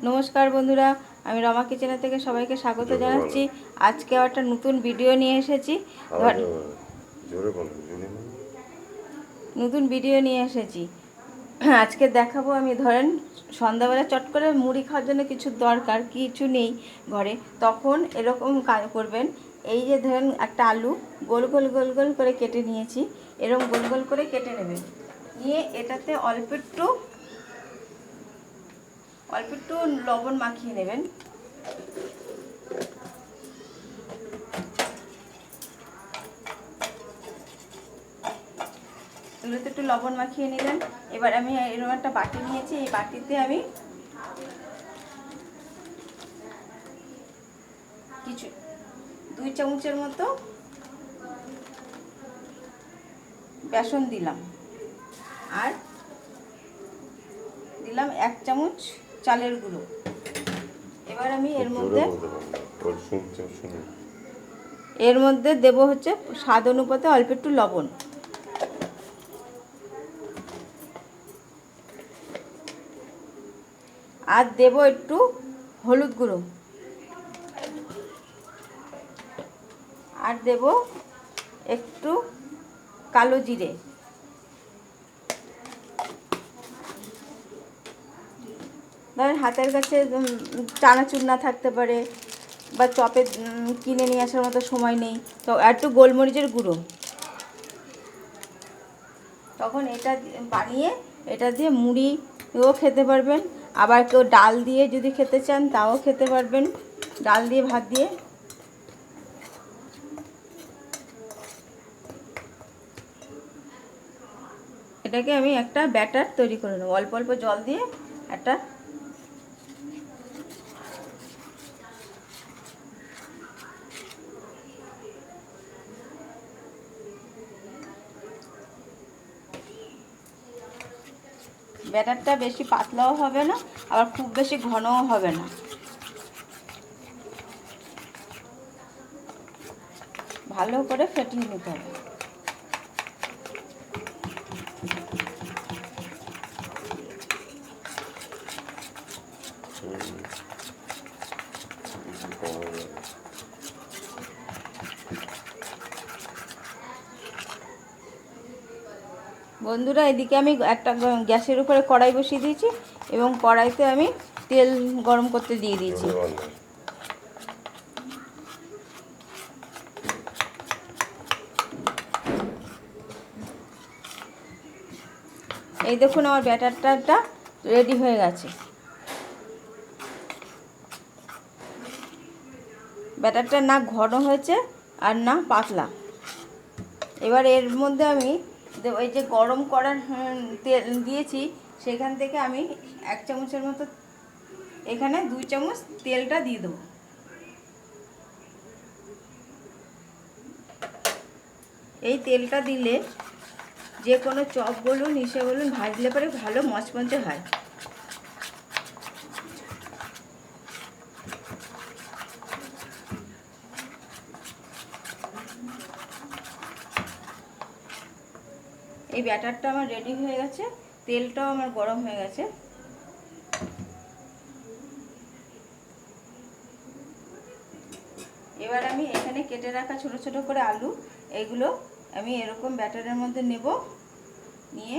নমস্কার বন্ধুরা, আমি রমা কিচেনে থেকে সবাইকে স্বাগত জানাচ্ছি। আজকে একটা নতুন ভিডিও নিয়ে এসেছি। নতুন ভিডিও নিয়ে এসেছি আজকে দেখাবো। আমি ধরেন সন্ধ্যাবেলা চট করে মুড়ি খাওয়ার জন্য কিছু দরকার, কিছু নেই ঘরে, তখন এরকম কাজ করবেন। এই যে ধরেন একটা আলু গোল গোল গোল গোল করে কেটে নিয়েছি, এরকম গোল গোল করে কেটে নেবেন। নিয়ে এটাতে অল্প একটু লবণ মাখিয়ে নেবেন। এগুলোতে একটু লবণ মাখিয়ে নিলেন। এবার আমি এরকম একটা বাটি নিয়েছি, এই বাটিতে আমি কিছু 2 চামচের মতো বেসন দিলাম, আর দিলাম 1 চামচ চালের গুঁড়ো। এবার আমি এর মধ্যে দেব হচ্ছে স্বাদ অনুপাতে অল্প একটু লবণ, আর দেব একটু হলুদ গুঁড়ো, আর দেব একটু কালো জিরে। ধরেন হাতের কাছে চানাচুর না থাকতে পারে, বা চপে কিনে নিয়ে আসার মতো সময় নেই, তো একটু গোলমরিচের গুঁড়ো। তখন এটা বানিয়ে এটা দিয়ে মুড়িও খেতে পারবেন, আবার কেউ ডাল দিয়ে যদি খেতে চান তাও খেতে পারবেন, ডাল দিয়ে ভাত দিয়ে। এটাকে আমি একটা ব্যাটার তৈরি করে নেব, অল্প অল্প জল দিয়ে একটা ব্যাটারটা বেশি পাতলাও হবে না, আবার খুব বেশি ঘনও হবে না, ভালো করে ফেটিয়ে নিতে হবে। বন্ধুরা, এদিকে আমি একটা গ্যাসের উপরে কড়াই বসিয়ে দিয়েছি, এবং কড়াইতে আমি তেল গরম করতে দিয়ে দিয়েছি। এই দেখুন, আমার ব্যাটারটা রেডি হয়ে গেছে। ব্যাটারটা না ঘন হয়েছে আর না পাতলা। এবার এর মধ্যে আমি ওই যে গরম করার তেল দিয়েছি, সেখান থেকে আমি 1 চামচের মতো, এখানে 2 চামচ তেলটা দিয়ে দেবো। এই তেলটা দিলে যে কোনো চপ বলুন, ইসে বলুন, ভাজলে পরে ভালো মচমচে হয়। এই ব্যাটারটা আমার রেডি হয়ে গেছে, তেলটাও আমার গরম হয়ে গেছে। এবার আমি এখানে কেটে রাখা ছোট ছোট করে আলু, এগুলো আমি এরকম ব্যাটারের মধ্যে নেব, নিয়ে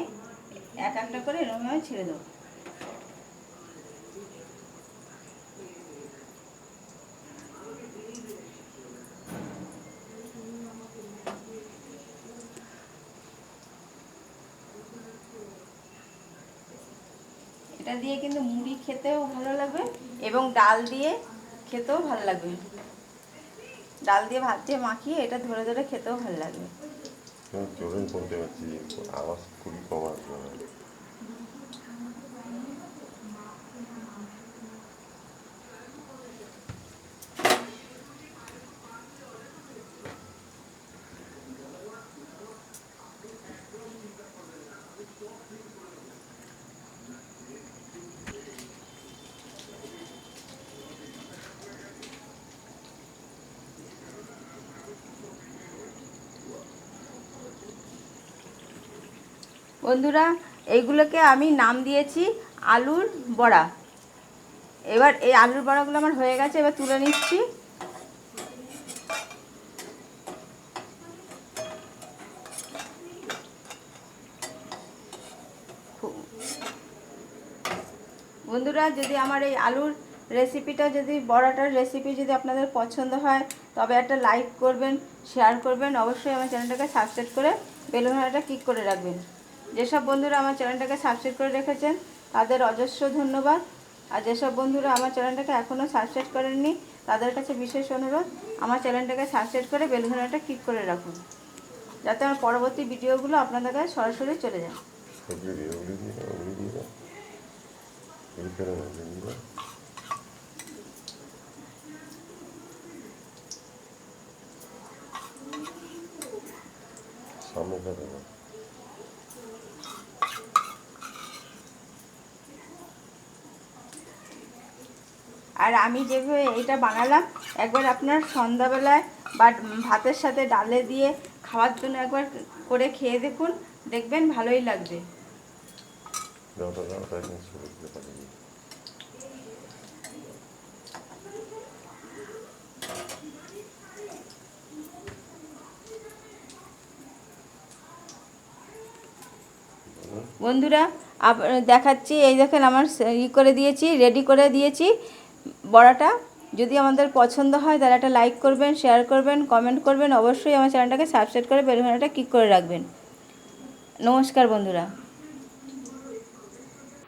এক একটা করে এরকমভাবে ছেড়ে দেবো। এটা দিয়ে কিন্তু মুড়ি খেতেও ভালো লাগবে, এবং ডাল দিয়ে খেতেও ভালো লাগবে। ডাল দিয়ে ভাত দিয়ে মাখিয়ে এটা ধরে ধরে খেতেও ভালো লাগবে। আওয়াজ খুবই কম আসবে। বন্ধুরা, এইগুলোকে আমি নাম দিয়েছি আলুর বড়া। এবার এই আলুর বড়াগুলো আমার হয়ে গেছে, এবার তুলে নিচ্ছি। বন্ধুরা, যদি আমার এই আলুর রেসিপিটা, যদি বড়াটার রেসিপি যদি আপনাদের পছন্দ হয়, তবে একটা লাইক করবেন, শেয়ার করবেন, অবশ্যই আমার চ্যানেলটাকে সাবস্ক্রাইব করে বেল বাটনটা ক্লিক করে রাখবেন। যেসব বন্ধুরা আমার চ্যানেলটাকে সাবস্ক্রাইব করে রেখেছেন তাদের অজস্র ধন্যবাদ। আর যেসব বন্ধুরা আমার চ্যানেলটাকে এখনও সাবস্ক্রাইব করেননি তাদের কাছে বিশেষ অনুরোধ, আমার চ্যানেলটাকে সাবস্ক্রাইব করে বেল বাটনটা ক্লিক করে রাখুন, যাতে আমার পরবর্তী ভিডিওগুলো আপনাদের কাছে সরাসরি চলে যায়। ওগুলি দিয়ে দাও, ওগুলি দিয়ে দাও, ওগুলি দিয়ে দাও। ওগুলি ফেলে দাও, ওগুলি দিয়ে দাও। সামনে ফেলে দাও। আর আমি যেভাবে এটা বানালাম, একবার আপনার সন্ধ্যাবেলায় বা ভাতের সাথে ডালে দিয়ে খাওয়ার জন্য একবার করে খেয়ে দেখুন, দেখবেন ভালোই লাগবে। দাওটা দাও, তাই নিয়ে ছবি তুলে পাঠিয়ে দিই। বন্ধুরা, দেখাচ্ছি, এই দেখেন আমার করে দিয়েছি, রেডি করে দিয়েছি বড়াটা। যদি আমাদের পছন্দ হয় তাহলে একটা লাইক করবেন, শেয়ার করবেন, কমেন্ট করবেন, অবশ্যই আমার চ্যানেলটাকে সাবস্ক্রাইব করে বেল বাটনটা ক্লিক করে রাখবেন। নমস্কার বন্ধুরা।